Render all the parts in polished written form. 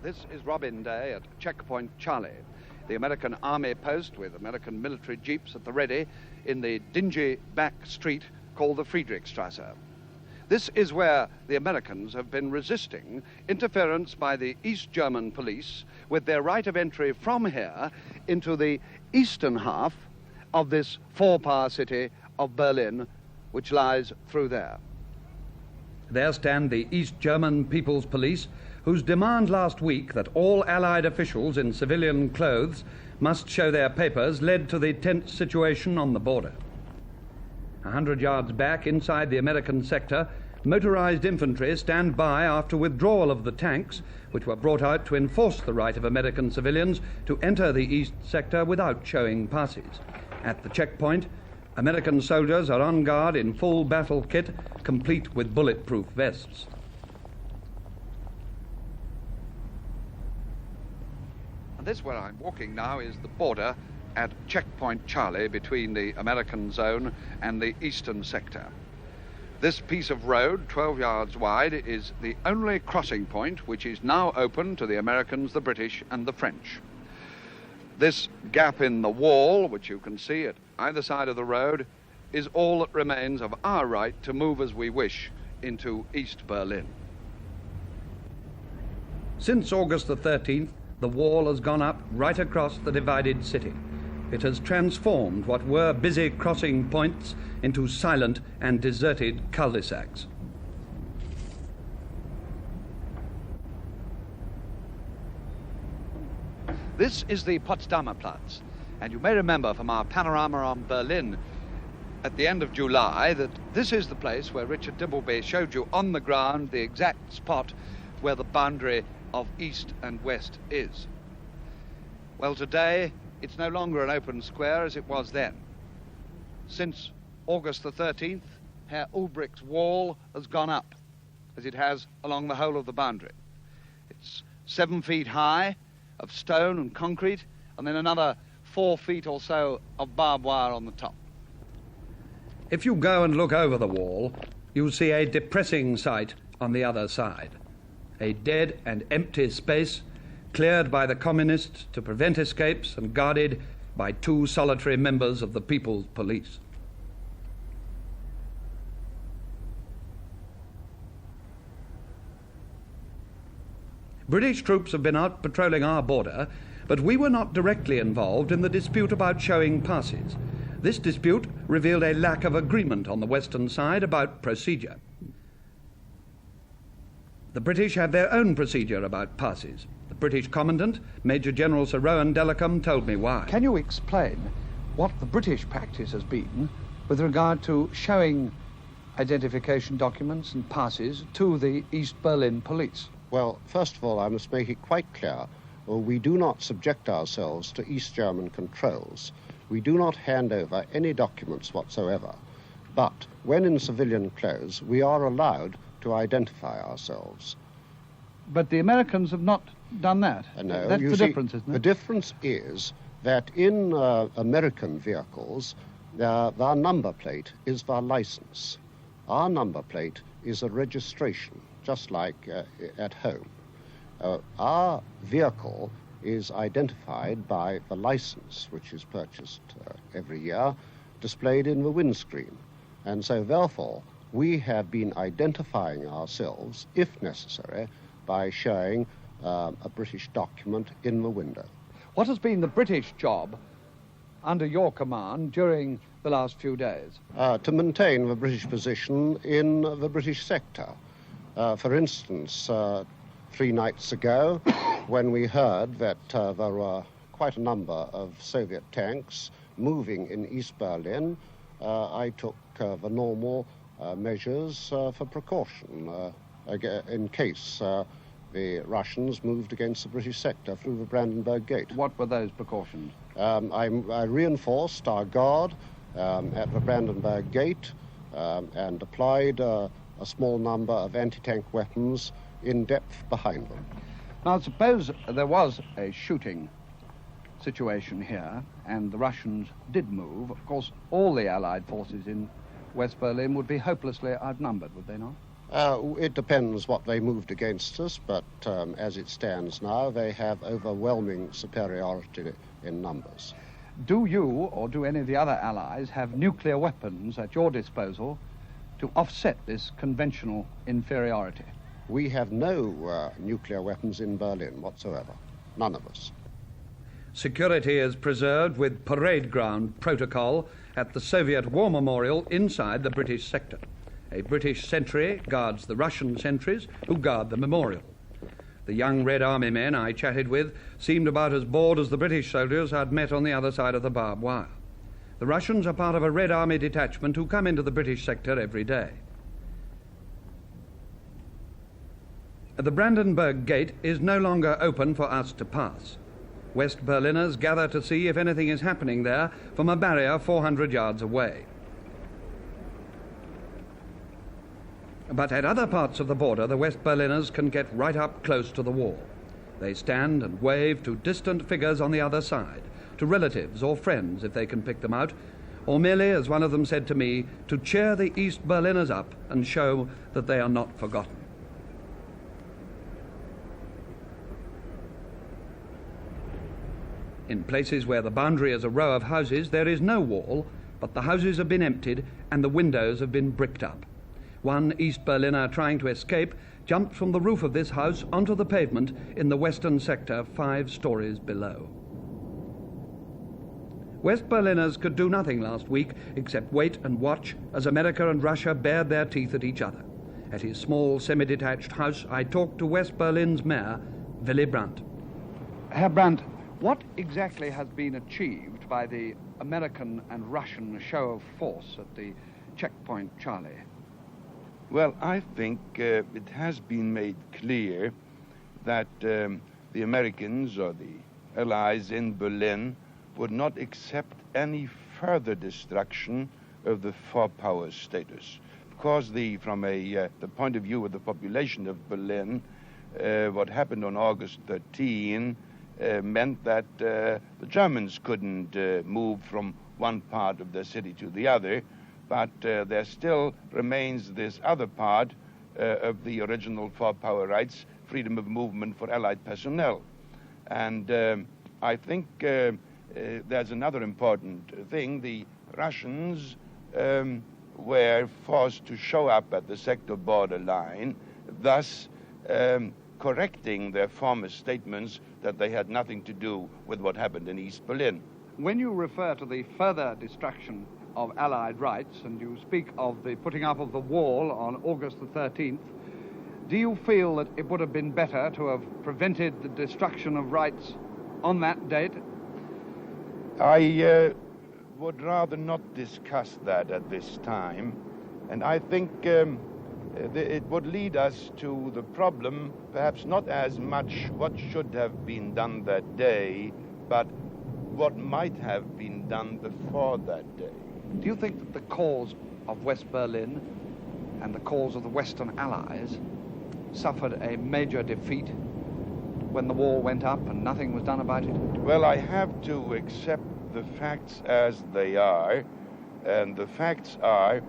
This is Robin Day at Checkpoint Charlie, the American Army post with American military jeeps at the ready in the dingy back street called the Friedrichstrasse. This is where the Americans have been resisting interference by the East German police with their right of entry from here into the eastern half of this four-power city of Berlin, which lies through there. There stand the East German People's Police, whose demand last week that all Allied officials in civilian clothes must show their papers led to the tense situation on the border. 100 yards back, inside the American sector, motorized infantry stand by after withdrawal of the tanks, which were brought out to enforce the right of American civilians to enter the East sector without showing passes. At the checkpoint, American soldiers are on guard in full battle kit, complete with bulletproof vests. And this, where I'm walking now, is the border at Checkpoint Charlie between the American zone and the eastern sector. This piece of road, 12 yards wide, is the only crossing point which is now open to the Americans, the British and the French. This gap in the wall, which you can see at either side of the road, is all that remains of our right to move as we wish into East Berlin. Since August the 13th, the wall has gone up right across the divided city. It has transformed what were busy crossing points into silent and deserted cul-de-sacs. This is the Potsdamer Platz, and you may remember from our panorama on Berlin at the end of July that this is the place where Richard Dimbleby showed you on the ground the exact spot where the boundary of East and West is. Well, today it's no longer an open square as it was then. Since August the 13th, Herr Ulbricht's wall has gone up, as it has along the whole of the boundary. It's 7 feet high, of stone and concrete, and then another 4 feet or so of barbed wire on the top. If you go and look over the wall, you'll see a depressing sight on the other side. A dead and empty space cleared by the communists to prevent escapes and guarded by 2 solitary members of the People's Police. British troops have been out patrolling our border, but we were not directly involved in the dispute about showing passes. This dispute revealed a lack of agreement on the western side about procedure. The British had their own procedure about passes. The British Commandant, Major General Sir Rowan Delacombe, told me why. Can you explain what the British practice has been with regard to showing identification documents and passes to the East Berlin police? Well, first of all, I must make it quite clear, we do not subject ourselves to East German controls. We do not hand over any documents whatsoever. But when in civilian clothes, we are allowed to identify ourselves. But the Americans have not done that. No, that's the difference, isn't it? The difference is that in American vehicles, their number plate is their license. Our number plate is a registration, just like at home. Our vehicle is identified by the license, which is purchased every year, displayed in the windscreen. And so, therefore, we have been identifying ourselves, if necessary, by showing a British document in the window. What has been the British job under your command during the last few days? To maintain the British position in the British sector. For instance, 3 nights ago, when we heard that there were quite a number of Soviet tanks moving in East Berlin, I took the normal measures for precaution in case the Russians moved against the British sector through the Brandenburg Gate. What were those precautions? I reinforced our guard at the Brandenburg Gate and applied a small number of anti-tank weapons in depth behind them. Now, suppose there was a shooting situation here and the Russians did move. Of course, all the Allied forces in West Berlin would be hopelessly outnumbered, would they not? It depends what they moved against us, but as it stands now, they have overwhelming superiority in numbers. Do you, or do any of the other allies, have nuclear weapons at your disposal to offset this conventional inferiority? We have no nuclear weapons in Berlin whatsoever. None of us. Security is preserved with parade ground protocol at the Soviet War Memorial inside the British sector. A British sentry guards the Russian sentries who guard the memorial. The young Red Army men I chatted with seemed about as bored as the British soldiers I'd met on the other side of the barbed wire. The Russians are part of a Red Army detachment who come into the British sector every day. The Brandenburg Gate is no longer open for us to pass. West Berliners gather to see if anything is happening there from a barrier 400 yards away. But at other parts of the border, the West Berliners can get right up close to the wall. They stand and wave to distant figures on the other side, to relatives or friends if they can pick them out, or merely, as one of them said to me, to cheer the East Berliners up and show that they are not forgotten. In places where the boundary is a row of houses, there is no wall, but the houses have been emptied and the windows have been bricked up. One East Berliner trying to escape jumped from the roof of this house onto the pavement in the western sector 5 stories below. West Berliners could do nothing last week except wait and watch as America and Russia bared their teeth at each other. At his small semi-detached house, I talked to West Berlin's mayor, Willy Brandt. Herr Brandt, what exactly has been achieved by the American and Russian show of force at the checkpoint Charlie? Well, I think it has been made clear that the Americans or the Allies in Berlin would not accept any further destruction of the four-power status. Of course, from the point of view of the population of Berlin, what happened on August 13 meant that the Germans couldn't move from one part of the city to the other, but there still remains this other part of the original four-power rights, freedom of movement for Allied personnel. And I think there's another important thing. The Russians were forced to show up at the sector borderline, thus correcting their former statements that they had nothing to do with what happened in East Berlin. When you refer to the further destruction of Allied rights, and you speak of the putting up of the wall on August the 13th, do you feel that it would have been better to have prevented the destruction of rights on that date? I would rather not discuss that at this time, and I think it would lead us to the problem, perhaps not as much what should have been done that day, but what might have been done before that day. Do you think that the cause of West Berlin and the cause of the Western Allies suffered a major defeat when the wall went up and nothing was done about it? Well, I have to accept the facts as they are, and the facts are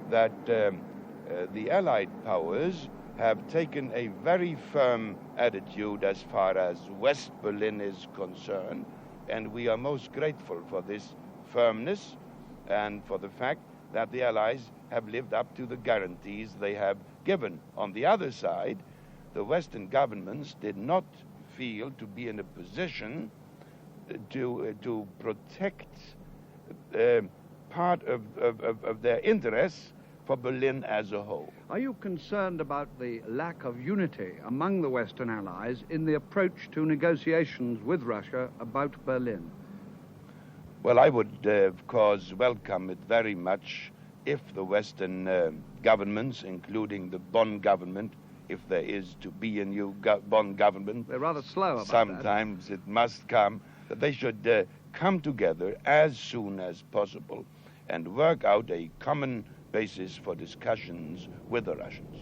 that the Allied powers have taken a very firm attitude as far as West Berlin is concerned, and we are most grateful for this firmness and for the fact that the Allies have lived up to the guarantees they have given. On the other side, the Western governments did not feel to be in a position to protect part of their interests for Berlin as a whole. Are you concerned about the lack of unity among the Western Allies in the approach to negotiations with Russia about Berlin? Well, I would, of course, welcome it very much if the Western governments, including the Bonn government, if there is to be a new Bonn government. They're rather slow about sometimes that. It must come, that they should come together as soon as possible and work out a common basis for discussions with the Russians.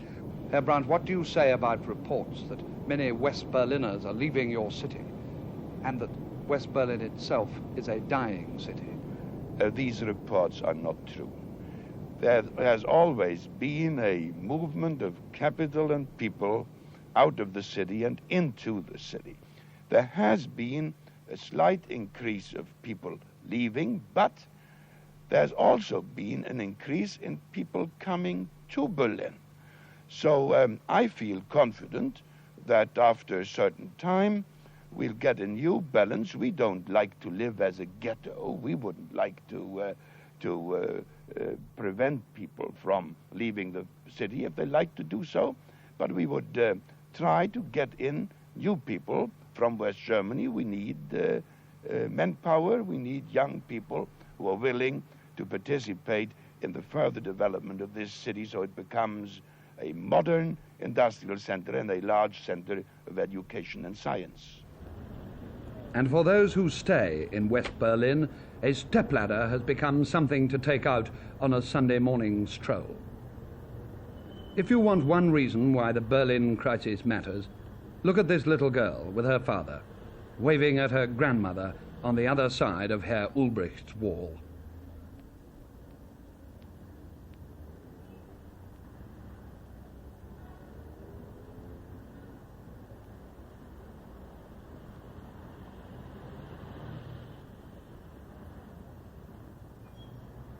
Herr Brandt, what do you say about reports that many West Berliners are leaving your city and that West Berlin itself is a dying city? These reports are not true. there has always been a movement of capital and people out of the city and into the city. There has been a slight increase of people leaving, but there's also been an increase in people coming to Berlin. So I feel confident that after a certain time we'll get a new balance. We don't like to live as a ghetto. We wouldn't like to prevent people from leaving the city if they like to do so, but we would try to get in new people from West Germany. We need manpower. We need young people who are willing to participate in the further development of this city so it becomes a modern industrial center and a large center of education and science. And for those who stay in West Berlin, a stepladder has become something to take out on a Sunday morning stroll. If you want one reason why the Berlin crisis matters, look at this little girl with her father, waving at her grandmother on the other side of Herr Ulbricht's wall.